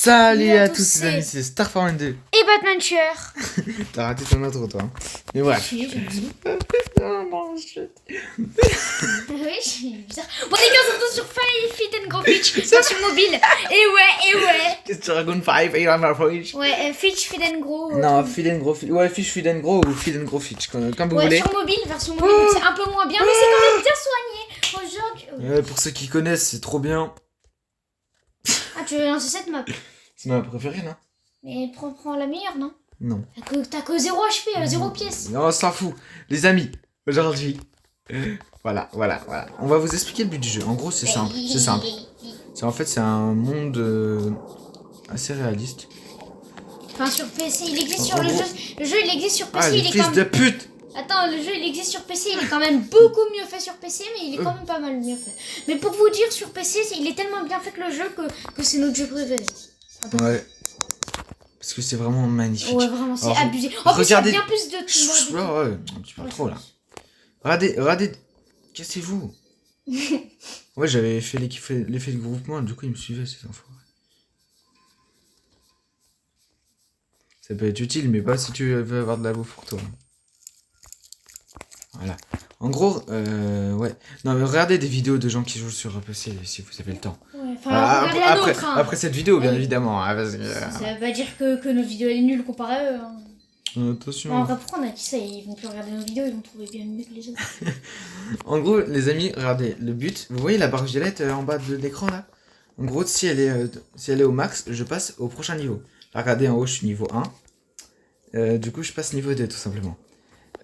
Salut à tous les amis, c'est Starforman 2 et Batman Tueur. T'as raté ton intro toi. Mais bref. Oui, c'est bizarre. Bon les gars, surtout sur Fit and Grow Fitch, version mobile. Et ouais. Qu'est-ce que tu racontes 5 et on Fitch? Ouais, Fitch, Fit and Grow. Non, Fit and Grow Fitch. Ouais, Fitch, Fit and Grow ou Fit and Grow Fitch, comme vous voulez. Sur mobile, version mobile, donc c'est un peu moins bien, mais c'est quand même bien soigné. Aujourd'hui. Pour ceux qui connaissent, c'est trop bien. Ah, tu veux lancer cette map? C'est ma préférée, non? Mais prends la meilleure, non? Non. T'as que 0 HP, 0 pièce. Non, on s'en fout. Les amis, aujourd'hui. Voilà. On va vous expliquer le but du jeu. En gros, c'est simple. En fait, c'est un monde assez réaliste. Enfin, sur PC, il existe sur le jeu. Le jeu, il existe sur PC. Ah, les il est fils de pute! Attends, le jeu il existe sur PC, il est quand même beaucoup mieux fait sur PC, mais il est quand même pas mal mieux fait. Mais pour vous dire, sur PC, il est tellement bien fait que le jeu que c'est notre jeu préféré. Ouais. Parce que c'est vraiment magnifique. Ouais, vraiment, c'est alors, abusé. En plus, il y a bien plus de... Ouais, tu parles trop là. Regardez, cassez-vous. Ouais, j'avais fait l'effet de groupement, du coup, ils me suivaient, ces enfants. Ça peut être utile, mais pas si tu veux avoir de la bouffe pour toi. Voilà. En gros, ouais. Non, mais regardez des vidéos de gens qui jouent sur PC si vous avez le temps. Ouais, enfin, après cette vidéo, bien évidemment. Hein, parce que, ça veut pas dire que notre vidéo elle est nulle comparée à eux. Hein. Attention. Non, après, pourquoi on a dit ça? Ils vont plus regarder nos vidéos, ils vont trouver bien mieux que les autres. En gros, les amis, regardez, le but. Vous voyez la barre violette en bas de l'écran là? En gros, si elle est au max, je passe au prochain niveau. Là, regardez en haut, je suis niveau 1. Du coup, je passe niveau 2 tout simplement.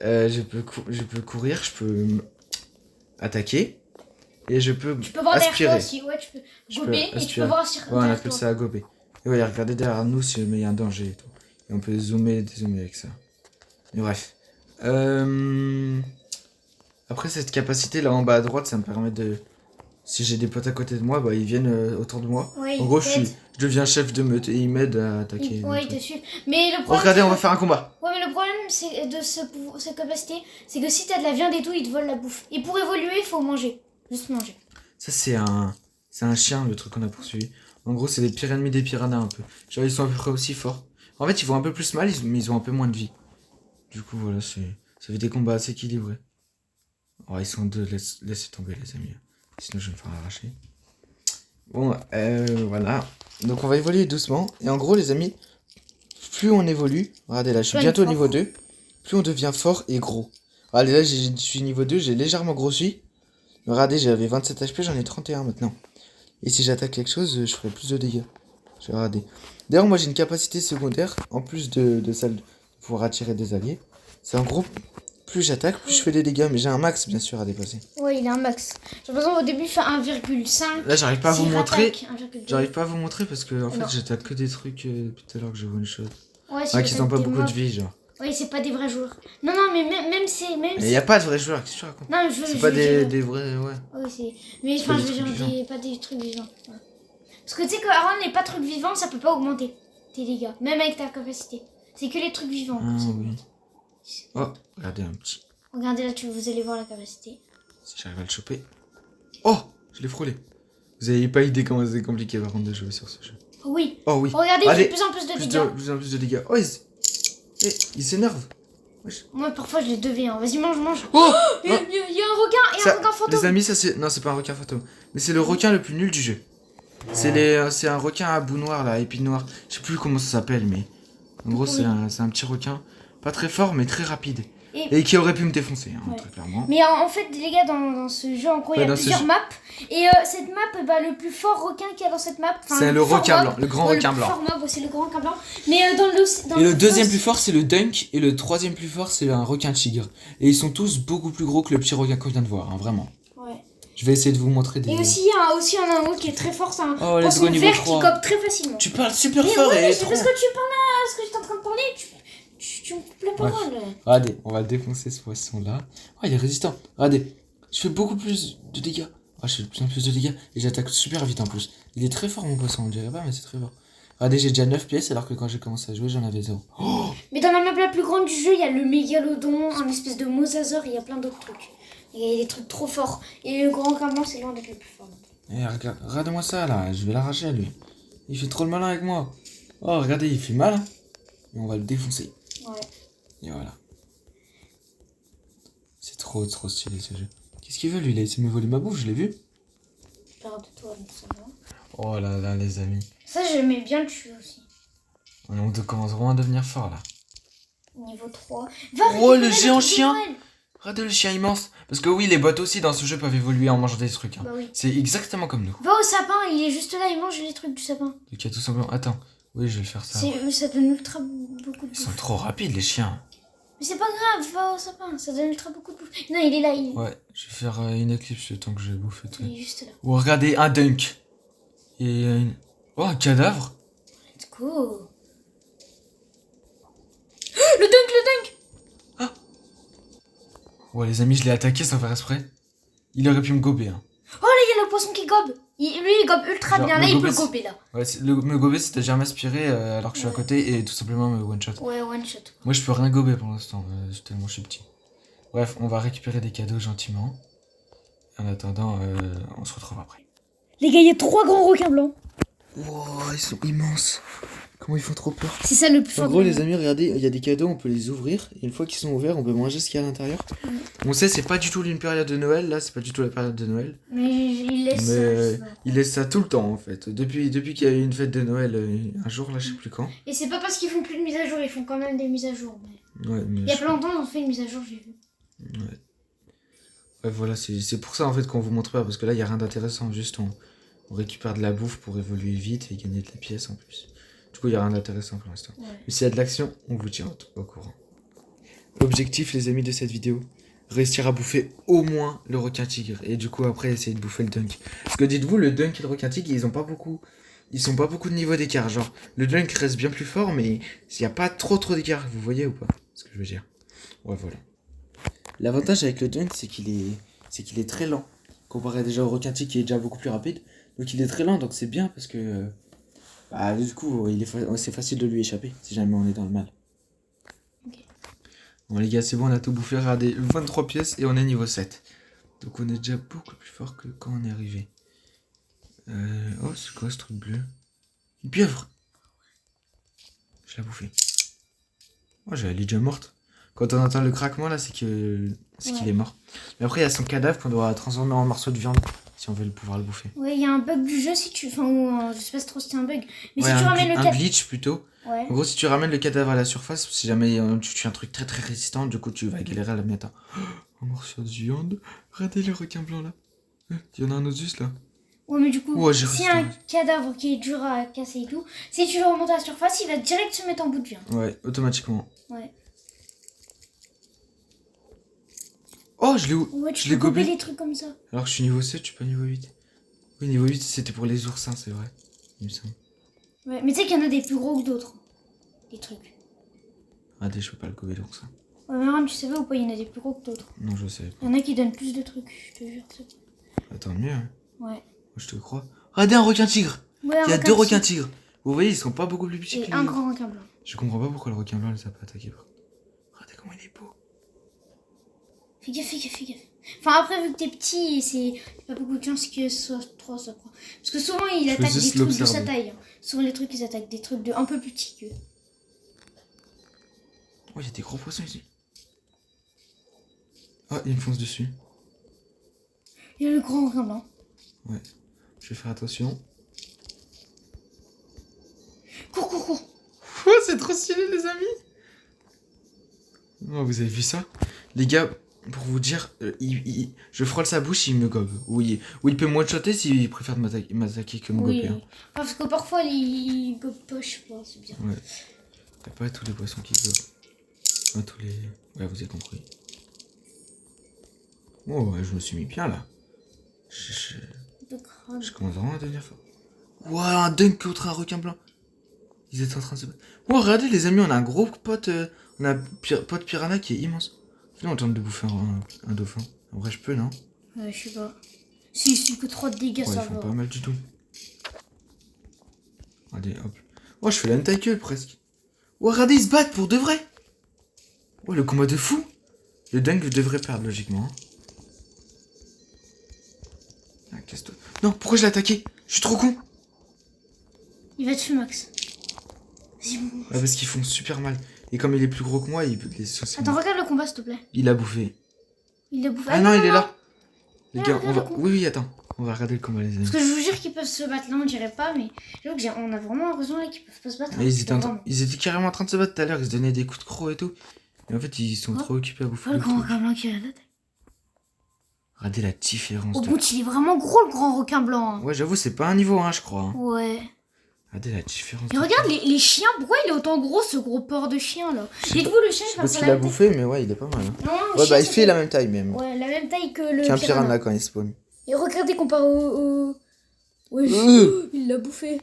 Je peux courir, je peux attaquer et je peux voir aspirer. Derrière toi aussi, ouais, tu peux gober et tu peux voir aspirer. Ouais, on appelle ça gober. Et ouais, regardez derrière nous si jamais il y a un danger et tout. Et on peut zoomer et dézoomer avec ça. Mais bref. Après cette capacité là en bas à droite, ça me permet de... Si j'ai des potes à côté de moi, bah ils viennent autour de moi. Ouais, en gros, je deviens chef de meute et ils m'aident à attaquer. Ouais, ils te suivent. Mais le problème, regardez, on va faire un combat. Ouais, mais le problème c'est de cette capacité, c'est que si t'as de la viande et tout, ils te volent la bouffe. Et pour évoluer, il faut manger. Juste manger. Ça, c'est un chien, le truc qu'on a poursuivi. En gros, c'est les pires ennemis des piranhas un peu. Genre, ils sont à peu près aussi forts. En fait, ils vont un peu plus mal, mais ils ont un peu moins de vie. Du coup, voilà, ça fait des combats assez équilibrés. Oh, ils sont deux, laissez tomber, les amis. Sinon, je vais me faire arracher. Bon, voilà. Donc, on va évoluer doucement. Et en gros, les amis, plus on évolue... Regardez, là, je suis bientôt au niveau 2. Plus on devient fort et gros. Regardez, là, je suis niveau 2, j'ai légèrement grossi. Regardez, j'avais 27 HP, j'en ai 31 maintenant. Et si j'attaque quelque chose, je ferai plus de dégâts. Je vais regarder. D'ailleurs, moi j'ai une capacité secondaire, en plus de celle de pouvoir attirer des alliés. C'est en gros, plus j'attaque, plus je fais des dégâts. Mais j'ai un max, bien sûr, à dépasser. Ouais, il a un max. J'ai l'impression au début, il fait 1,5. Là, j'arrive pas à vous montrer. 1,2. J'arrive pas à vous montrer parce que, en fait, j'attaque que des trucs depuis tout à l'heure que je one shot. Ouais, qui ont pas beaucoup de vie, genre. Ouais, c'est pas des vrais joueurs. Non, mais même si... Il y a pas de vrais joueurs, qu'est-ce que tu racontes? Non, c'est pas des vrais, ouais. Ouais, c'est... Mais enfin, je veux dire, pas des trucs vivants. Ouais. Parce que tu sais qu'Aaron n'est pas trucs vivants, ça peut pas augmenter tes dégâts. Même avec ta capacité. C'est que les trucs vivants. Ah oui. Oh, regardez un petit. Regardez là, vous allez voir la capacité. Si j'arrive à le choper. Oh, je l'ai frôlé. Vous avez pas idée comment c'est compliqué par contre de jouer sur ce jeu. Oui. Oh oui. Regardez, il fait de plus en plus de dégâts. De plus en plus de dégâts. Oh, il s'énerve. Moi, parfois, je les devais. Hein. Vas-y, mange. Oh, il y a un requin, un requin fantôme. Les amis, ça c'est... Non, c'est pas un requin fantôme. Mais c'est le requin le plus nul du jeu. C'est un requin à bout noir, là, épine noire. Je sais plus comment ça s'appelle, mais... En gros, c'est un petit requin. Pas très fort, mais très rapide. Et qui aurait pu me défoncer, hein, très clairement. Mais en fait, les gars, dans ce jeu, en gros, il y a plusieurs maps. Et cette map, le plus fort requin qu'il y a dans cette map... C'est le requin blanc, le grand requin blanc. C'est le grand requin blanc. Mais et le deuxième plus fort, c'est le dunk. Et le troisième plus fort, c'est un requin tigre. Et ils sont tous beaucoup plus gros que le petit requin qu'on vient de voir, hein, vraiment. Ouais. Je vais essayer de vous montrer des... Et aussi, il y a un autre qui est très fort, c'est un poisson vert qui cope très facilement. Tu parles super fort et... C'est parce que tu parles là, ce que j'étais en train de parler, tu me plais pas mal. Regardez, on va défoncer ce poisson là. Oh, il est résistant. Regardez, je fais beaucoup plus de dégâts. Oh, je fais de plus en plus de dégâts et j'attaque super vite en plus. Il est très fort mon poisson, on dirait pas, mais c'est très fort. Regardez, j'ai déjà 9 pièces alors que quand j'ai commencé à jouer, j'en avais 0. Oh, mais dans la map la plus grande du jeu, il y a le mégalodon, un espèce de mosasaure, il y a plein d'autres trucs. Il y a des trucs trop forts. Et le grand requin blanc, c'est l'un des plus forts. Eh, regarde-moi ça là, je vais l'arracher à lui. Il fait trop le malin avec moi. Oh, regardez, il fait mal. Hein. Et on va le défoncer. Ouais. Et voilà. C'est trop stylé ce jeu. Qu'est-ce qu'il veut lui? Il a essayé de me voler ma bouffe, je l'ai vu. Peur de toi, mais ça va. Oh là là, les amis. Ça, j'aimais bien le tuer aussi. On commence vraiment à devenir fort là. Niveau 3. Va Oh, récupérer le géant trucs de chien. Noël. Regardez le chien immense. Parce que oui, les bots aussi dans ce jeu peuvent évoluer en mangeant des trucs. Hein. Bah oui. C'est exactement comme nous. Va au sapin, il est juste là, il mange les trucs du sapin. Donc il y a tout simplement... Attends, oui, je vais le faire ça. Ça donne ultra beaucoup de Ils sont bouffe. trop rapides les chiens. Mais c'est pas grave, va au sapin, ça donne ultra beaucoup de bouffe. Non, il est là, Ouais, je vais faire une éclipse le temps que je bouffe et tout. il est juste là. Oh, regardez, un dunk. Et oh, un cadavre. Let's go. Le dunk. Ouais, les amis, je l'ai attaqué sans faire exprès. Il aurait pu me gober. Hein. Oh là, il y a le poisson qui gobe. Lui, il gobe ultra Genre, bien. me Là, il peut gober, gober là. Ouais, me gober, c'était déjà m'aspirer alors que je suis à côté et tout simplement me one shot. Ouais, one shot. Moi, je peux rien gober pour l'instant, tellement je suis petit. Bref, on va récupérer des cadeaux gentiment. En attendant, on se retrouve après. Les gars, il y a 3 grands requins blancs. Wow, ils sont immenses. Comment ils font trop peur. C'est ça le plus En fort. gros, les amis, regardez, il y a des cadeaux, on peut les ouvrir. Et une fois qu'ils sont ouverts, on peut manger ce qu'il y a à l'intérieur. On sait, c'est pas du tout une période de Noël, là, c'est pas du tout la période de Noël. Mais il laisse Mais ça. il laisse ça tout le temps, en fait. Depuis qu'il y a eu une fête de Noël, un jour, là, je sais plus quand. Et c'est pas parce qu'ils font plus de mise à jour, ils font quand même des mises à jour. Mais... Ouais, mais Il y a pas longtemps, on fait une mise à jour, j'ai vu. Ouais. Ouais, voilà, c'est pour ça, en fait, qu'on vous montre pas. Parce que là, il y a rien d'intéressant. Juste, on récupère de la bouffe pour évoluer vite et gagner de la pièce, en plus. Du coup, il y a rien d'intéressant pour l'instant. Ouais. Mais s'il y a de l'action, on vous tient au courant. L'objectif, les amis, de cette vidéo, réussir à bouffer au moins le requin tigre. Et du coup, après, essayer de bouffer le dunk. Parce que dites-vous, le dunk et le requin tigre, ils sont pas beaucoup de niveau d'écart. Genre, le dunk reste bien plus fort, mais il n'y a pas trop d'écart. Vous voyez ou pas ce que je veux dire? Ouais, voilà. L'avantage avec le dunk, c'est qu'il est très lent. Comparé déjà au requin tigre qui est déjà beaucoup plus rapide. Donc il est très lent, donc c'est bien parce que... bah, du coup, c'est facile de lui échapper si jamais on est dans le mal. Ok. Bon les gars, c'est bon, on a tout bouffé. Regardez, 23 pièces et on est niveau 7. Donc on est déjà beaucoup plus fort que quand on est arrivé. Oh, c'est quoi ce truc bleu? Une pieuvre. Je l'ai bouffé. Oh, elle est déjà morte. Quand on entend le craquement là, c'est qu'il est mort. Mais après, il y a son cadavre qu'on doit transformer en morceau de viande si on veut pouvoir le bouffer. Ouais, il y a un bug du jeu si tu. Enfin, je sais pas trop si c'est un bug. Mais Ouais, si tu ramènes le un cadavre. glitch plutôt. Ouais. En gros, si tu ramènes le cadavre à la surface, si jamais tu tues un truc très très résistant, du coup tu vas galérer à la mettre. Un morceau de viande. Regardez le requin blanc là. Il y en a un autre juste là. Ouais, mais du coup, Ouais, j'ai si resté. un cadavre qui est dur à casser et tout, si tu le remontes à la surface, il va direct se mettre en bout de viande. Ouais, automatiquement. Ouais. Oh, Ouais, je tu l'ai peux gober gobé. les trucs comme ça. Alors que je suis niveau 7, je suis pas niveau 8. Oui, niveau 8, c'était pour les oursins, c'est vrai. Il me semble. Ouais, mais tu sais qu'il y en a des plus gros que d'autres. Des trucs. Regardez, je peux pas le gober l'oursin. Ouais, mais Aaron, tu savais ou pas, il y en a des plus gros que d'autres. Non, je sais. Il y en a qui donnent plus de trucs, je te jure. Attends, mieux. Hein. Ouais. Moi, je te crois. Regardez un requin tigre. Ouais, Il y a requin 2 requins petit tigres. Vous voyez, ils sont pas beaucoup plus petits et que un les... grand requin blanc. Je comprends pas pourquoi le requin blanc les a pas attaqués. Regardez comment il est beau. Fais gaffe, fais gaffe, fais gaffe. Enfin, après, vu que t'es petit, c'est pas beaucoup de chance que ce soit 3, soit 3. Parce que souvent, il attaque des juste trucs de sa l'observer. taille. Hein. Souvent, les trucs, ils attaquent des trucs de un peu plus petits qu'eux. Oh, il y a des gros poissons ici. Ah, il me fonce dessus. Il y a le grand requin blanc. Ouais. Je vais faire attention. Cours, cours, cours. Oh, c'est trop stylé, les amis. Oh, vous avez vu ça? Les gars, pour vous dire, je frôle sa bouche, il me gobe. Oui, ou il peut me one-shotter s'il préfère m'attaquer que me Oui. gober. Hein. Parce que parfois, il gobe pas, je sais pas, c'est bien. Ouais. Y a pas tous les poissons qui gobent. Pas tous les... Ouais, vous avez compris. Oh, ouais, je me suis mis bien, là. De crâne. Je commence vraiment à devenir fort. Ouah, un dunk contre un requin blanc. Ils étaient en train de se battre. Oh, regardez, les amis, on a un gros pote... on a un pote piranha qui est immense. Là, on tente de bouffer un dauphin. En vrai, je peux, non? Ouais, je sais pas. Si, c'est que 3 de dégâts, Ouais, ça ils font va. pas mal du tout. Allez, hop. Oh, je fais la taille presque. Oh, regardez, ils se battent pour de vrai. Oh, le combat de fou. Le dunk devrait perdre, logiquement. Hein. Ah, casse-toi. Non, pourquoi je l'ai attaqué? Je suis trop con. Il va tuer Max. Vas-y, bon. Ouais, parce qu'ils font super mal. Et comme il est plus gros que moi, il peut les saucer. Attends, regarde le combat, s'il te plaît. Il a bouffé. Il l'a bouffé. Ah non, il est là. Les Ah, gars, regarde on va... le combat. Oui, attends. On va regarder le combat, les amis. Parce que je vous jure qu'ils peuvent se battre. Là, on dirait pas, mais j'avoue que on a vraiment l'impression là qu'ils peuvent pas se battre. Mais Vraiment. ils étaient carrément en train de se battre tout à l'heure. Ils se donnaient des coups de croc et tout. Et en fait, ils sont trop occupés à bouffer. Oh, le le grand truc. requin blanc qui est à la tête. Regardez la différence. Au bout, il est vraiment gros, le grand requin blanc. Hein. Ouais, j'avoue, c'est pas un niveau 1, je crois. Hein. Ouais. Regardez la différence. Et regarde les chiens. Pourquoi il est autant gros, ce gros porc de chien là? Dites-vous, le chien, Je sais il pas va ce faire qu'il la a même bouffé, mais ouais, il est pas mal. Hein. taille. Non, le Ouais, chien, bah il ça fait la même taille même. Ouais, la même taille que le Qu'un piranha. piranha quand il spawn. Et regardez comparé au... Ouais, il l'a bouffé.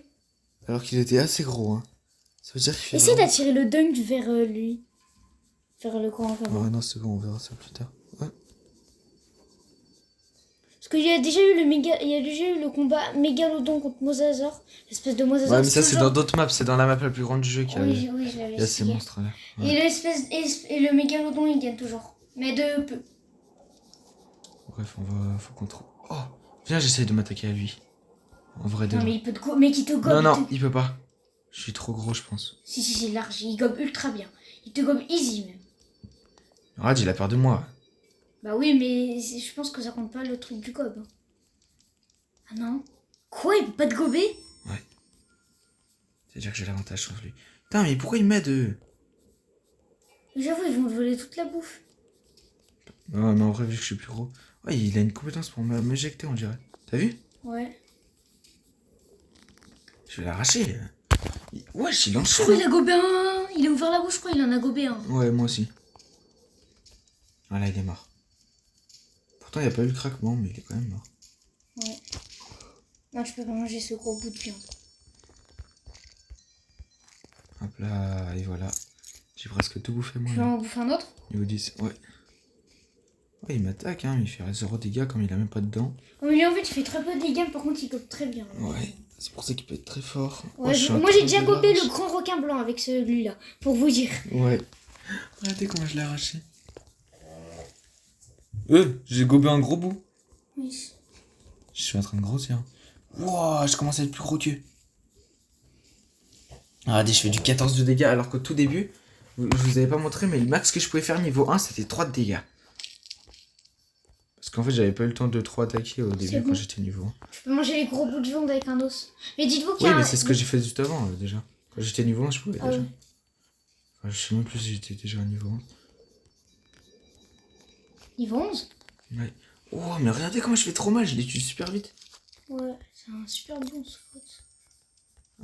Alors qu'il était assez gros. Hein. Ça veut dire qu'il fait. Essaye Vraiment... d'attirer le dunk vers lui. Vers le grand requin blanc. Ouais, non, c'est bon, on verra ça plus tard. Ouais. Parce qu'il y a déjà eu le combat mégalodon contre Mosasaur, l'espèce de Mosasaur. Ouais, mais ça, c'est dans d'autres maps. C'est dans la map la plus grande du jeu qu'il y a. Oui, oui, je l'avais Il y a ces expliqué. monstres là. Ouais. Et le mégalodon, il gagne toujours. Mais de peu. Bref, faut qu'on trouve. Oh, viens, j'essaye de m'attaquer à lui. En vrai, de Non, vrai. mais il peut te mais qui te gobe. Non, non, il peut pas. Je suis trop gros, je pense. Si, c'est large. Il gobe ultra bien. Il te gobe easy même. Regarde, il a peur de moi. Bah oui, mais je pense que ça compte pas le truc du gobe. Hein. Ah non? Quoi? Il peut pas te gober? Ouais. C'est-à-dire que j'ai l'avantage sur lui. Putain, mais pourquoi il m'aide? J'avoue, ils vont te voler toute la bouffe. Non, mais en vrai, vu que je suis plus gros. Ouais, il a une compétence pour m'éjecter, on dirait. T'as vu? Ouais. Je vais l'arracher. Wesh, il en Je chaud. crois qu'il a gobé un. Il a ouvert la bouche, je crois qu'il en a gobé un. Ouais, moi aussi. Voilà, il est mort. Pourtant, il n'y a pas eu le craquement, mais il est quand même mort. Ouais. Non, je peux pas manger ce gros bout de viande. Hop là, et voilà. J'ai presque tout bouffé, moi. Je vais en bouffer un autre? Niveau 10, ouais. Ouais, il m'attaque, hein, il fait 0 dégâts comme il a même pas de dents. Oh, mais lui, en fait, il fait très peu de dégâts, par contre, il gobe très bien. Là. Ouais, c'est pour ça qu'il peut être très fort. Ouais, je suis un moi, j'ai peu déjà de gobé large. le grand requin blanc avec celui-là, pour vous dire. Ouais. Regardez comment je l'ai arraché. J'ai gobé un gros bout. Oui. Je suis en train de grossir. Wouah, je commence à être plus gros qu'eux. Regardez, je fais du 14 de dégâts alors qu'au tout début, je vous avais pas montré, mais le max que je pouvais faire niveau 1, c'était 3 de dégâts. Parce qu'en fait, j'avais pas eu le temps de trop attaquer au début bon. quand j'étais niveau 1. Je peux manger les gros bouts de viande avec un os. Mais dites-vous qu'il Oui, y a mais un- c'est ce que j'ai fait juste avant, déjà. Quand j'étais niveau 1, je pouvais Ah déjà. ouais. Enfin, je sais même plus si j'étais déjà à niveau 1. Niveau 11? Ouais. Oh, mais regardez comment je fais trop mal, je les tue super vite. Ouais, c'est un super bon spot.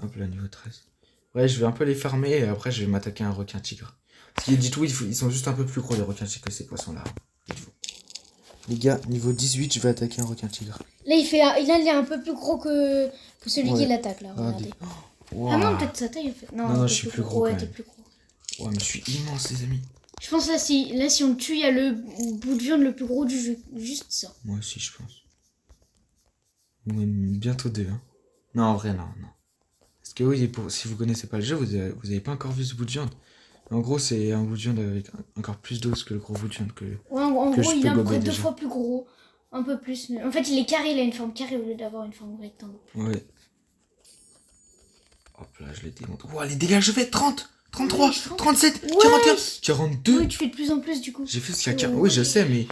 Hop là, niveau 13. Ouais, je vais un peu les farmer et après je vais m'attaquer à un requin tigre. Parce que dites-vous, ils sont juste un peu plus gros les requins tigres que ces poissons-là. Dites-vous. Les gars, niveau 18, je vais attaquer un requin tigre. Là, il est un peu plus gros que celui Ouais. qui l'attaque, là. Regardez. Wow. Ah non, peut-être sa taille, en fait. Non, non, t'es je suis plus gros, Ouais, quand t'es même. plus gros. Ouais, mais je suis immense, les amis. Je pense là, si on le tue, il y a le bout de viande le plus gros du jeu. Juste ça. Moi aussi, je pense. Ou même bientôt 2. Hein. Non, en vrai, non, non. Parce que oui, si vous connaissez pas le jeu, vous avez pas encore vu ce bout de viande. En gros, c'est un bout de viande avec encore plus d'os que le gros bout de viande que... Ouais, en Que gros, je il peux est à peu gober près 2 déjà. fois plus gros. Un peu plus. Mais... En fait, il est carré, il a une forme carrée au lieu d'avoir une forme rectangle. Ouais. Hop là, je l'ai démonté. Ouah, les dégâts, je fais 30, 33, Ouais, 30. 37, Ouais. 41, 42. Oui, tu fais de plus en plus, du coup. J'ai fait jusqu'à 40. Oui, je sais, mais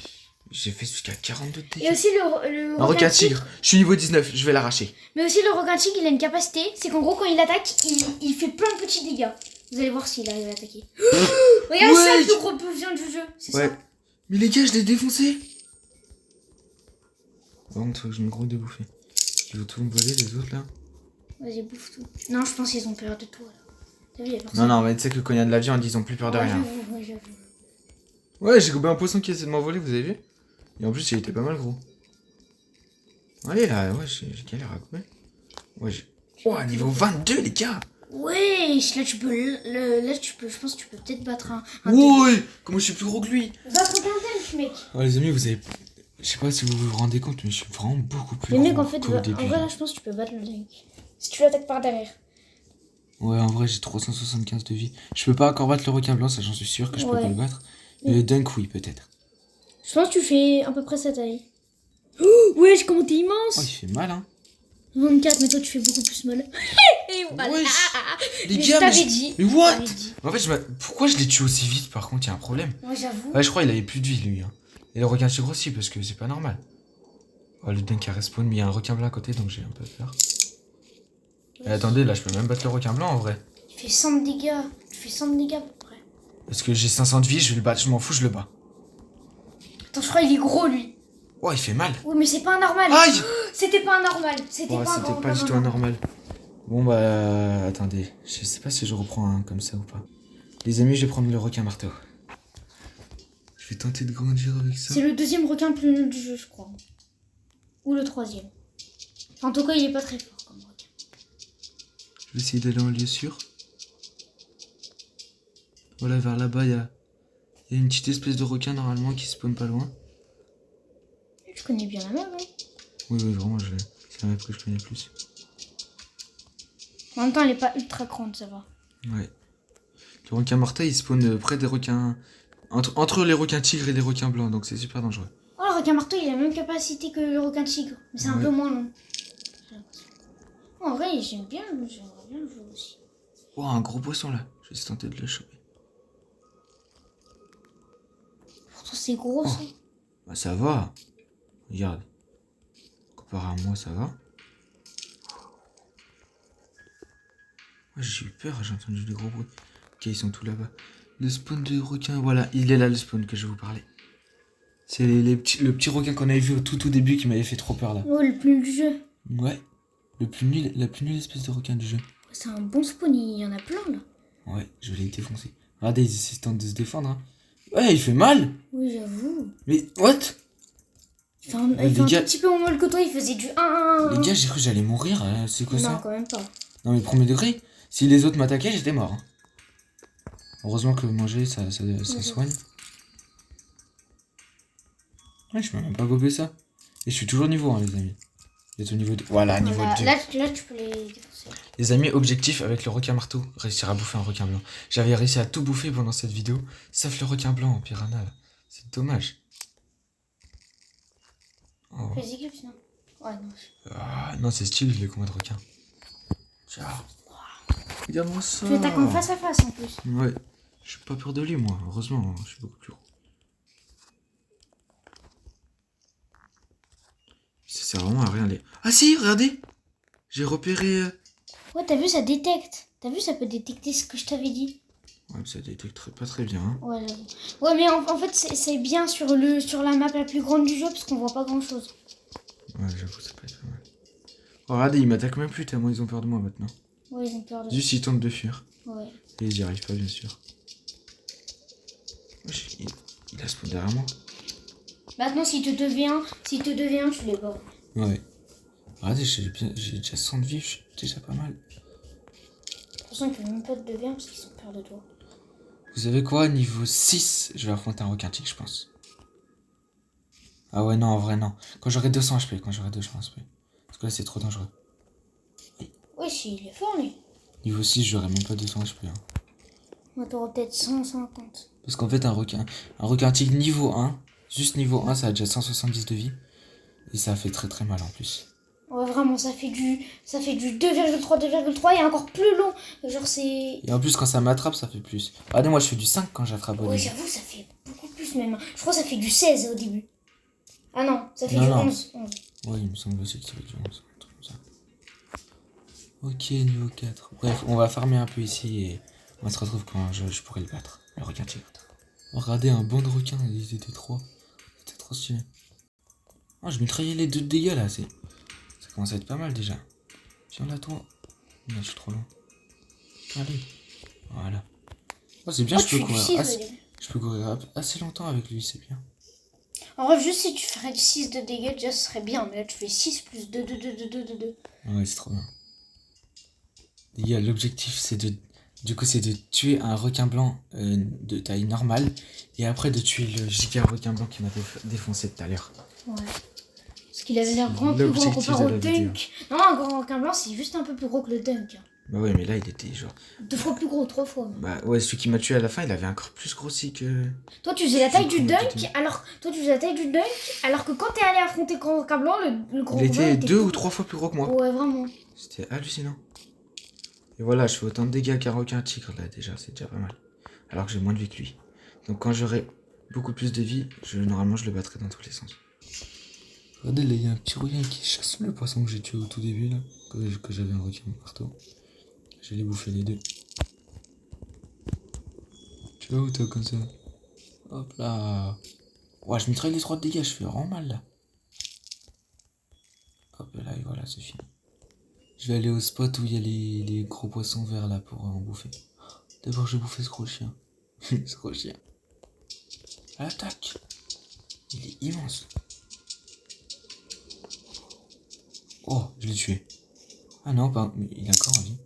j'ai fait jusqu'à 42 de Et dégâts. aussi, le Un requin tigre. Je suis niveau 19, je vais l'arracher. Mais aussi, le requin tigre, il a une capacité. C'est qu'en gros, quand il attaque, il fait plein de petits dégâts. Vous allez voir s'il arrive à attaquer. Regarde, Ouais. c'est le plus gros peu viande du jeu. C'est Ouais. ça. Mais les gars, je l'ai défoncé. Par contre, faut que je me grouille de bouffer. Ils vont tout me voler, les autres là. Vas-y, bouffe tout. Non, je pense qu'ils ont peur de toi, là. T'as vu, il y a personne. Non, non, mais tu sais que quand il y a de la viande, ils ont plus peur de Ouais, rien. j'avoue, ouais, j'avoue. Ouais, j'ai coupé un poisson qui essaie de m'envoler, vous avez vu? Et en plus, il était pas mal gros. Allez là, ouais, j'ai galère à couper. Ouais, j'ai. Oh, niveau 22, les gars! Wesh, là tu peux, je pense que tu peux peut-être battre un Ouais! Comment je suis plus gros que lui? Battre aucun tel, mec. Oh, les amis, vous avez. Je sais pas si vous vous rendez compte, mais je suis vraiment beaucoup plus Le gros mec, en fait, qu'au en début. vrai, là, je pense que tu peux battre le mec. Si tu l'attaques par derrière. Ouais, en vrai, j'ai 375 de vie. Je peux pas encore battre le requin blanc, ça j'en suis sûr que je peux Ouais. pas le battre. Mais le dunk, oui, peut-être. Je pense que tu fais à peu près sa taille. Oh, wesh, comment t'es Oh, immense. il fait mal, hein. 24, mais toi tu fais beaucoup plus mal. Et voilà. Wesh. Les Mais gars, je t'avais dit. mais what? Je t'avais dit. En fait, pourquoi je l'ai tué aussi vite par contre? Il y a un problème. Moi j'avoue. Ouais, je crois qu'il avait plus de vie lui. Hein. Et le requin tigre aussi, parce que c'est pas normal. Oh, le dunk a respawn, mais il y a un requin blanc à côté, donc j'ai un peu peur. Et attendez, là je peux même battre le requin blanc en vrai. Tu fais 100 de dégâts. Tu fais 100 de dégâts à peu près. Parce que j'ai 500 de vie, je vais le battre, je m'en fous, je le bats. Attends, je crois qu'il est gros lui. Oh, il fait mal. Oui, mais c'est pas un normal. Aïe! C'était pas un normal. C'était Oh, pas un c'était grand pas du tout normal. anormal. Bon bah attendez, je sais pas si je reprends un comme ça ou pas. Les amis, je vais prendre le requin marteau. Je vais tenter de grandir avec ça. C'est le deuxième requin le plus nul du jeu, je crois. Ou le troisième. En tout cas, il est pas très fort comme requin. Je vais essayer d'aller en lieu sûr. Voilà, vers là-bas, il y a une petite espèce de requin normalement qui spawn pas loin. Je connais bien la map, hein. Oui, vraiment, c'est la map que je connais plus. En même temps, elle est pas ultra grande, ça va. Ouais. Le requin marteau, il spawn près des requins... Entre les requins tigres et les requins blancs, donc c'est super dangereux. Oh, le requin marteau, il a la même capacité que le requin tigre. Mais c'est un Ouais. peu moins long. J'ai l'impression. En vrai, j'aimerais bien le jouer aussi. Oh, un gros poisson là. Je vais essayer de tenter de le choper. Pourtant, c'est gros, ça. Bah ça va. Regarde. Comparé à moi, ça va. Ouais, j'ai eu peur, j'ai entendu des gros bruits. Ok, ils sont tous là-bas. Le spawn de requin, voilà, il est là le spawn que je vous parlais. C'est le petit requin qu'on avait vu au tout début qui m'avait fait trop peur là. Oh, le plus nul du jeu. Ouais. La plus nulle espèce de requin du jeu. C'est un bon spawn, il y en a plein, là. Ouais, je vais les défoncer. Regardez, ils tentent de se défendre. Hein. Ouais, il fait mal. Oui, j'avoue. Mais, what? Il fait un, Ouais, il fait un les gars- tout petit peu moins mal que toi, il faisait du 1-1. Les gars, j'ai cru que j'allais mourir. C'est quoi Non, ça? quand même pas. Non, mais premier degré. Si les autres m'attaquaient, j'étais mort. Hein. Heureusement que manger, ça soigne. Ouais, je peux même pas gober ça. Et je suis toujours niveau 1, les amis. Vous êtes au niveau 2. Voilà, niveau 2. Là, tu peux les défoncer. Les amis, objectif avec le requin marteau, réussir à bouffer un requin blanc. J'avais réussi à tout bouffer pendant cette vidéo, sauf le requin blanc en piranha. Là. C'est dommage. Oh. Fais des sinon. Ouais, non. Ah, non, c'est stylé les combats de requins. Tiens. Regarde-moi ça. Tu l'attaques en face à face en plus. Ouais. Je suis pas peur de lui, moi. Heureusement, hein, je suis beaucoup plus gros. Ça sert vraiment à rien les. Ah si, regardez. J'ai repéré. Ouais, t'as vu, ça détecte. T'as vu, ça peut détecter ce que je t'avais dit. Ouais, ça détecte pas très bien. Hein. Ouais, j'avoue. Ouais, mais en fait, c'est bien sur la map la plus grande du jeu parce qu'on voit pas grand chose. Ouais, j'avoue, ça peut être pas mal. Oh, regardez, ils m'attaquent même plus tellement ils ont peur de moi maintenant. Ouais, ils ont peur de. Juste ils tentent de fuir. Ouais. Et ils y arrivent pas, bien sûr. Wesh, il a spawn derrière moi. Maintenant, s'il te devient, tu les bats. Ouais. Regardez, j'ai déjà 100 de vie, je suis déjà pas mal. De toute façon, ils peuvent même pas te devenir parce qu'ils ont peur de toi. Vous savez quoi, niveau 6, je vais affronter un requin tigre, je pense. Ah ouais, non, en vrai, non. Quand j'aurai 200 HP, Parce que là, c'est trop dangereux. Ouais, si, il est fort, lui. Niveau 6, j'aurai même pas 200 HP. Hein. Moi, t'auras peut-être 150. Parce qu'en fait, un requin tigre niveau 1, juste niveau 1, ça a déjà 170 de vie. Et ça fait très très mal en plus. Ouais, vraiment, ça fait du 2,3 et encore plus long. Genre, c'est. Et en plus, quand ça m'attrape, ça fait plus. Regardez, moi, je fais du 5 quand j'attrape au Ouais, début. j'avoue, ça fait beaucoup plus même. Je crois que ça fait du 16 au début. Ah non, ça fait Non, du non. 11. Ouais, il me semble aussi que ça fait du 11, un truc comme ça. Ok, niveau 4. Bref, on va farmer un peu ici et on se retrouve quand je pourrai le battre. Le requin tigre. Regardez, un banc de requins, ils étaient 3. C'était trop stylé. Oh, je mitraillais les 2 de dégâts là, ça commence à être pas mal déjà. Viens là, toi. Non, je suis trop loin. Allez. Voilà. Oh, c'est bien, Oh, je peux courir. six, Je peux courir assez longtemps avec lui, c'est bien. En vrai, juste si tu ferais 6 de dégâts, déjà ce serait bien. Mais là, tu fais 6 plus 2. Ouais, c'est trop bien. Les gars, l'objectif c'est de tuer un requin blanc de taille normale et après de tuer le giga requin blanc qui m'a défoncé tout à l'heure. Ouais. Parce qu'il avait l'air grand plus gros L'objectif comparé de au la vidéo. dunk. Non, un grand requin blanc, c'est juste un peu plus gros que le dunk. Bah ouais, mais là, il était genre... 2 fois plus gros, 3 fois. Bah ouais, celui qui m'a tué à la fin, il avait encore plus grossi que... Toi, tu faisais la taille Je du crois que dunk, t'étais- alors... Toi, tu faisais la taille du dunk, alors que quand t'es allé affronter Grand Requin Blanc, le gros Il était requin 2 ou 3 fois plus gros que moi. Ouais, vraiment. C'était hallucinant. Et voilà, je fais autant de dégâts qu'un requin tigre, là, déjà, c'est déjà pas mal. Alors que j'ai moins de vie que lui. Donc quand j'aurai beaucoup plus de vie, normalement, je le battrai dans tous les sens. Regardez, là, il y a un petit requin qui chasse le poisson que j'ai tué au tout début, là. Que j'avais un requin marteau. Je vais les bouffer les deux. Tu vas où, toi, comme ça? Hop là. Ouais, je mitraille les 3 de dégâts, je fais vraiment mal, là. Hop là, et voilà, c'est fini. Je vais aller au spot où il y a les gros poissons verts, là, pour en bouffer. D'abord, je vais bouffer ce gros chien. Ce gros chien. À l'attaque. Il est immense. Oh, je l'ai tué. Ah non, pas, mais il est encore en vie.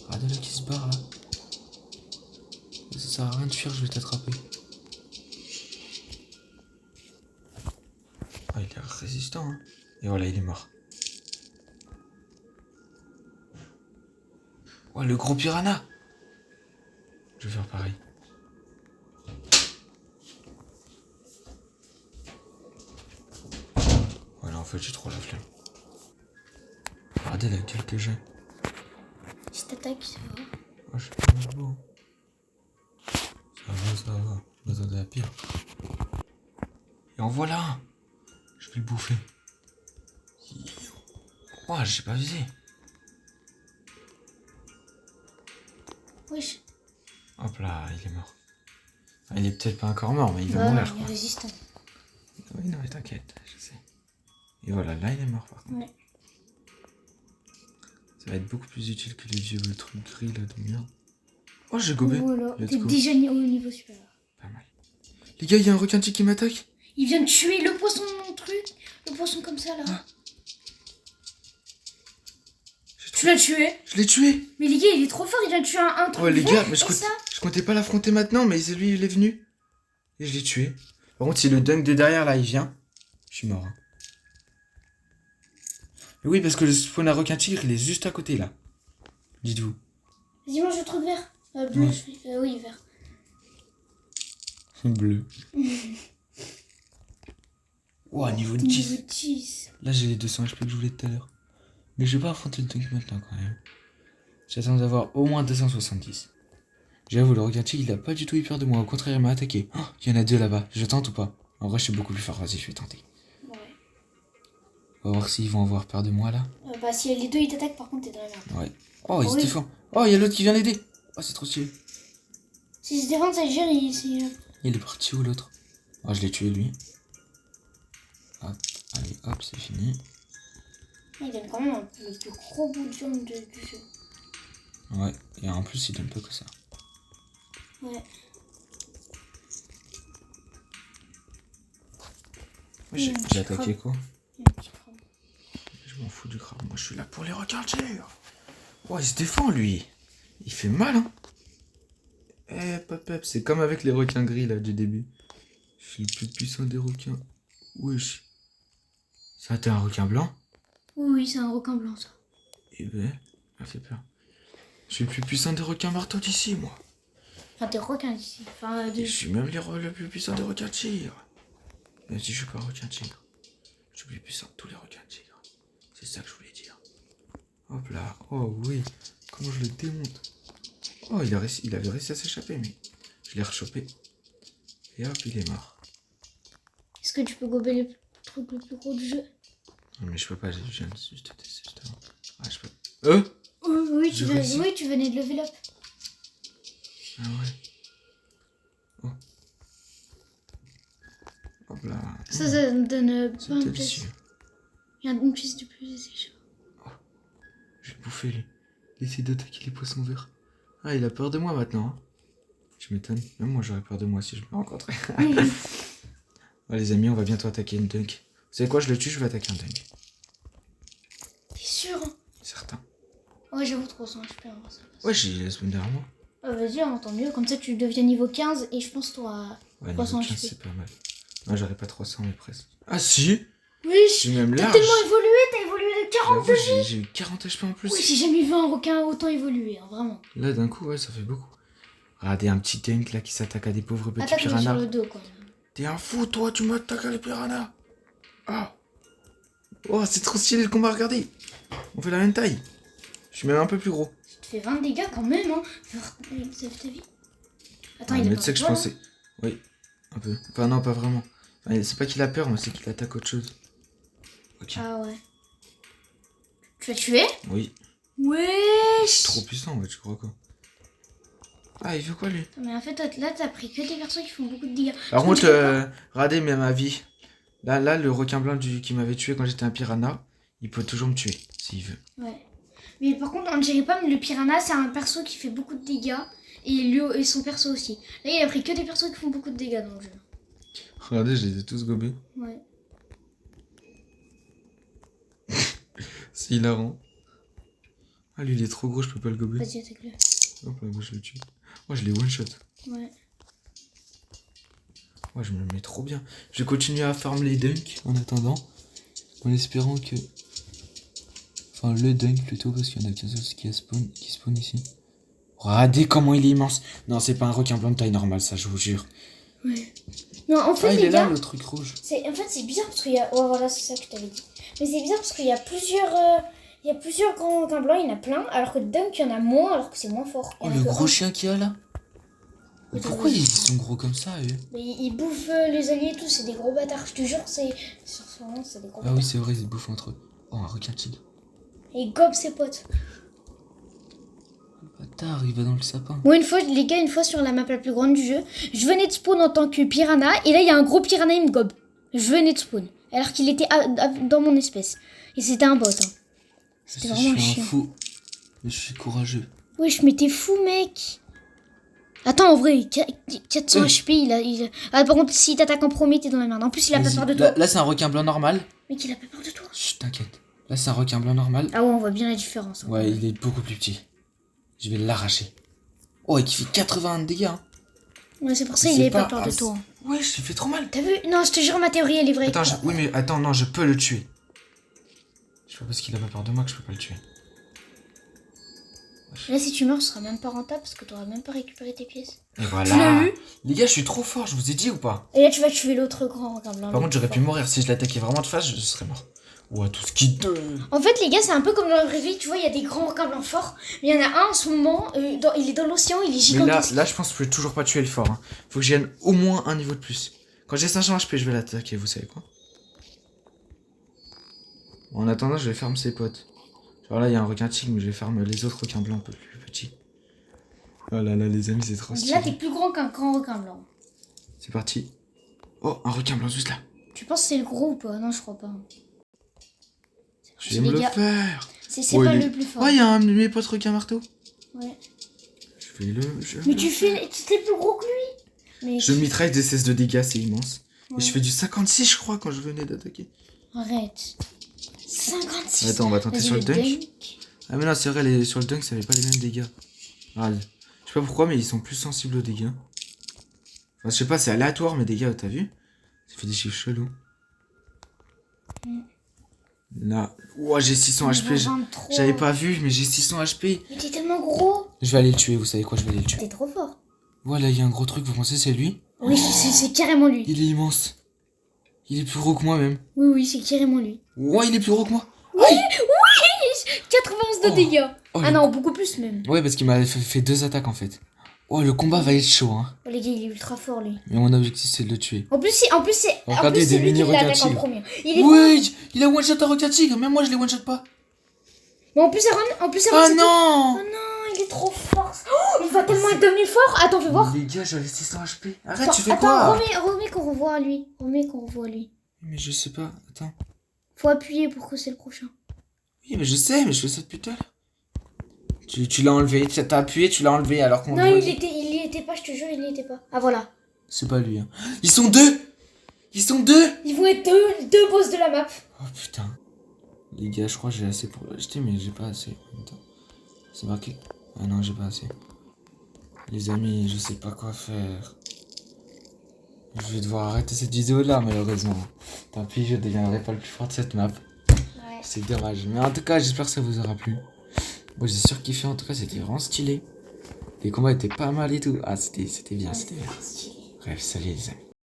Regardez là qui se barre là. Ça sert à rien de fuir, je vais t'attraper. Ah, il est résistant, hein. Et voilà, il est mort. Oh, le gros piranha. Je vais faire pareil. Voilà, en fait, j'ai trop la flemme. Regardez la gueule que j'ai. Si t'attaques, ça va. Oh, je suis pas beau. Ça va, ça va. On attendait la pire. Et en voilà un. Je vais le bouffer. Oh, j'ai pas visé. Wesh. Hop là, il est mort. Ah, il est peut-être pas encore mort, mais il va Bah, mourir, il est quoi. résistant. Oui, non, mais t'inquiète, je sais. Et voilà, là, il est mort, par contre. Ouais. Ça va être beaucoup plus utile que les vieux trucs gris, là, de merde. Oh, j'ai gobé. Voilà, Let's t'es go. déjà au niveau supérieur. Pas mal. Les gars, il y a un requin tigre qui m'attaque. Il vient de tuer le poisson truc. Le poisson comme ça, là. Ah. Tu l'as tué. Je l'ai tué. Mais les gars, il est trop fort, il vient de tuer un truc. Ouais, les vert, gars, mais et ça. je comptais pas l'affronter maintenant, mais c'est lui, il est venu. Et je l'ai tué. Par contre, si le dunk de derrière, là, il vient, je suis mort. Hein. Mais oui, parce que le spawn à requin tigre, il est juste à côté, là. Dites-vous. Vas-y, mange le truc vert. Bleu, Ouais. je fais. Oui, vert. Bleu. Ouah, niveau 10. Niveau 10. Là, j'ai les 200 HP que je voulais tout à l'heure. Mais je vais pas affronter le dunk maintenant, quand même. J'attends d'avoir au moins 270. J'avoue, le requin tigre, il a pas du tout eu peur de moi. Au contraire, il m'a attaqué. Oh, il y en a 2 là-bas. Je tente ou pas? En vrai, je suis beaucoup plus fort. Vas-y, je vais tenter. Ouais. On va voir s'ils vont avoir peur de moi, là. Bah, si les deux ils t'attaquent, par contre, t'es dans la merde. Ouais. Oh, il se Oui. défend. Oh, il y a l'autre qui vient l'aider. Oh, c'est trop stylé. Si se défendent, ça gère, c'est. Il est parti où, l'autre? Oh, je l'ai tué, lui. Hop. Allez, hop, c'est fini. Il donne quand même le plus gros bout de viande du jeu. Ouais. Et en plus, il donne pas que ça. Ouais. Ouais, j'ai petit attaqué crabe. quoi? Il y a un petit crabe. Je m'en fous du crabe. Moi, je suis là pour les requins tigres. Oh, il se défend, lui. Il fait mal, hein. Eh, pop, c'est comme avec les requins gris, là, du début. Je suis le plus puissant des requins. Wesh. Ça, t'es un requin blanc? Oui, c'est un requin blanc, ça. Eh ben, ça fait peur. Je suis le plus puissant des requins marteaux d'ici, moi. Enfin, des requins ici. Enfin, Et je suis même le plus puissant des requins tigres. Même si je suis pas un requin tigre. Je suis le plus puissant de tous les requins tigres. C'est ça que je voulais dire. Hop là. Oh oui. Comment je le démonte. Oh, il avait réussi à s'échapper, mais je l'ai rechopé. Et hop, il est mort. Est-ce que tu peux gober le truc le plus gros du jeu? Non, mais je peux pas, je viens de juste tester juste avant. Ah, je peux. Oui, J'ai réussi. oui, tu venais de level up. Ah ouais. Oh. Hop là. Ça me donne C'est plein de délicieux. pièces. Il y a une pièce de plus, c'est chaud. Je vais bouffer lui. Il essaie d'attaquer les poissons verts. Ah, il a peur de moi maintenant. Hein. Je m'étonne. Même moi, j'aurais peur de moi si je me rencontrais. Ouais, les amis, on va bientôt attaquer une dunk. Vous savez quoi, je le tue, je vais attaquer un dunk. T'es sûr? Certain. Ouais, j'avoue, 300 HP, hein, ça passe. Ouais, j'ai la semaine derrière moi. Vas-y, hein, tant mieux. Comme ça, tu deviens niveau 15 et je pense que t'auras Ouais, 300 niveau 15, HP. c'est pas mal. Moi, j'aurais pas 300, mais presque. Ah si. Oui, J'ai même t'as large. tellement évolué, t'as évolué de 40 de vie. J'ai eu 40 HP en plus. Oui, j'ai jamais vu un requin autant évoluer, hein, vraiment. Là, d'un coup, ouais, ça fait beaucoup. Regardez, un petit tank là qui s'attaque à des pauvres petits Attaque-le sur piranhas. le dos, quoi. T'es un fou, toi, tu m'attaques à les piranhas. Ah. Oh, c'est trop stylé le combat, regardez. On fait la même taille. Je suis même un peu plus gros. Ça te fait 20 dégâts quand même, hein. Ça fait ta vie. Attends, Ouais, il est mais pas tu sais que je toi, là pensais. Oui, un peu. Enfin, non, pas vraiment. Ouais, c'est pas qu'il a peur, mais c'est qu'il attaque autre chose. Ok. Ah ouais. Tu l'as tué? Oui. Wesh. Trop puissant, ouais, tu crois quoi? Ah, il veut quoi lui? Mais en fait, toi, là, t'as pris que des persos qui font beaucoup de dégâts. Par Je me contre, disais regardez, mais ma vie. Là, le requin blanc qui m'avait tué quand j'étais un piranha, il peut toujours me tuer, s'il veut. Ouais. Mais par contre, on ne dirait pas, mais le piranha, c'est un perso qui fait beaucoup de dégâts. Et lui et son perso aussi. Là, il a pris que des persos qui font beaucoup de dégâts dans le jeu. Regardez, je les ai tous gobés. Ouais. C'est hilarant. Ah, lui, il est trop gros, je peux pas le gober. Vas-y, attaque-le. Hop là, moi je le tue. Moi, je l'ai one-shot. Ouais. Moi, je me le mets trop bien. Je vais continuer à farm les dunks en attendant. En espérant que. Enfin, le dunk plutôt, parce qu'il y en a qu'un seul qui spawn ici. Regardez comment il est immense. Non, c'est pas un requin blanc de taille normale, ça, je vous jure. Ouais. Non, en fait, Ah, il les est là, gars, le truc rouge. en fait, c'est bizarre parce qu'il y a. Oh, voilà, c'est ça que je t'avais dit. Mais c'est bizarre parce qu'il y a plusieurs. Il y a plusieurs grands requins blancs, il y en a plein, alors que Dunk, il y en a moins, alors que c'est moins fort. Oh, Il y en a le que gros un. chien qu'il y a là. Mais Attends, pourquoi vas-y. ils sont gros comme ça, eux? Mais ils bouffent les alliés et tout, c'est des gros bâtards. Je te jure, c'est des gros Ah bâtards. oui, c'est vrai, ils se bouffent entre eux. Oh, un requin tigre. Et ils gobent ses potes. Bâtard, il va dans le sapin. Moi, une fois, les gars, une fois sur la map la plus grande du jeu, je venais de spawn en tant que piranha, et là, il y a un gros piranha, il me gobe. Je venais de spawn, alors qu'il était dans mon espèce. Et c'était un bot, hein. C'était Je vraiment suis un chiant. fou. Mais je suis courageux. Wesh, mais t'es fou, mec. Attends, en vrai, 400 HP, il a... Ah, par contre, s'il t'attaque en premier, t'es dans la merde. En plus, il a pas Vas-y, peur de toi. Là, c'est un requin blanc normal. Mec, il a pas peur de toi. Chut, t'inquiète. Là, c'est un requin blanc normal. Ah ouais, on voit bien la différence. Hein. Ouais, il est beaucoup plus petit. Je vais l'arracher. Oh, et qui fait 80 de dégâts. Hein. Ouais, c'est pour ça C'est qu'il avait pas pas peur de assez- toi. Hein. Ouais, je lui fais trop mal. T'as vu? Non, je te jure, ma théorie, elle est vraie. Attends, oui, mais attends, non, je peux le tuer. Je sais pas parce qu'il a pas peur de moi que je peux pas le tuer. Là, si tu meurs, ce sera même pas rentable parce que t'auras même pas récupéré tes pièces. Et Tu voilà. l'as eu? Les gars, je suis trop fort, je vous ai dit ou pas? Et là, tu vas tuer l'autre grand requin blanc. Par contre, j'aurais pu mourir. Si je l'attaquais vraiment de face, je serais mort. Ouah, tout ce qui te... En fait, les gars, c'est un peu comme dans la vraie vie. Tu vois, il y a des grands requins blancs forts. Mais il y en a un en ce moment, il est dans l'océan, il est Mais là, gigantesque. je pense que je peux toujours pas tuer le fort. Hein. Faut que je gagne au moins un niveau de plus. Quand j'ai 500 HP, je vais l'attaquer, vous savez quoi. En attendant, je vais farm ses potes. Genre là, il y a un requin tigre, mais je vais farm les autres requins blancs un peu plus petits. Oh là là, les amis, c'est trop Là, stylé. t'es plus grand qu'un grand requin blanc. C'est parti. Oh, un requin blanc juste là. Tu penses que c'est le gros ou pas? Non, je crois pas. Je vais me le faire. C'est Oh, pas il est- le plus fort. Oh, il y a un de mes potes requin marteau. Ouais. Je vais le... Mais tu t'es plus gros que lui. Mais Je mitraille des 16 de dégâts, c'est immense. Ouais. Et je fais du 56, je crois, quand je venais d'attaquer. Arrête. 56. Attends, on va tenter Vas-y, sur le dunk. Ah mais non, c'est vrai, sur le dunk, ça avait pas les mêmes dégâts. Ah, je sais pas pourquoi, mais ils sont plus sensibles aux dégâts. Enfin, je sais pas, c'est aléatoire mes dégâts, t'as vu? Ça fait des chiffres chelous. Là, ouah, j'ai 600 HP. J'avais pas vu, mais j'ai 600 HP. Mais t'es tellement gros. Je vais aller le tuer, vous savez quoi, je vais aller le tuer. T'es trop fort. Voilà, il y a un gros truc, vous pensez c'est lui? Oui, c'est carrément lui. Il est immense. Il est plus gros que moi même. Oui, oui, c'est carrément lui. Ouais, il est plus gros que moi. 91 de Oh. dégâts. Oh, Ah le- non, beaucoup plus même. Ouais, parce qu'il m'a fait 2 attaques en fait. Oh, le combat va être chaud, hein. Oh, les gars, il est ultra fort lui. Mais mon objectif c'est de le tuer. En plus, c'est Regardez, des lui qui mini-requins l'attaque en tigres. premier. Il est Oui, il a one shot un requin tigre, même moi je l'ai one shot pas. Mais en plus, Aaron, Ah c'est- non! Oh non, il est trop fort. Oh, il va tellement être devenu fort. Attends, fais voir. Les gars, j'avais 600 HP. Arrête, Attends, tu fais attends, quoi? remets qu'on revoie lui. Remets qu'on revoie lui. Mais je sais pas, attends. Faut appuyer pour que c'est le prochain. Oui, mais je sais, mais je fais ça depuis tout à l'heure. Tu l'as enlevé, t'as appuyé, tu l'as enlevé alors qu'on Non, le il voit. y était pas, je te jure, il y était pas. Ah voilà. C'est pas lui, hein. Ils sont deux! Ils sont deux! Ils vont être deux boss de la map. Oh putain. Les gars, je crois que j'ai assez pour l'acheter, mais j'ai pas assez. Attends. C'est marqué? Ah non, j'ai pas assez. Les amis, je sais pas quoi faire. Je vais devoir arrêter cette vidéo là, malheureusement. Tant pis, je deviendrai pas le plus fort de cette map. Ouais. C'est dommage. Mais en tout cas, j'espère que ça vous aura plu. Moi, j'ai surkiffé. En tout cas, c'était vraiment stylé. Les combats étaient pas mal et tout. Ah, c'était bien, c'était bien. Bref, salut les amis.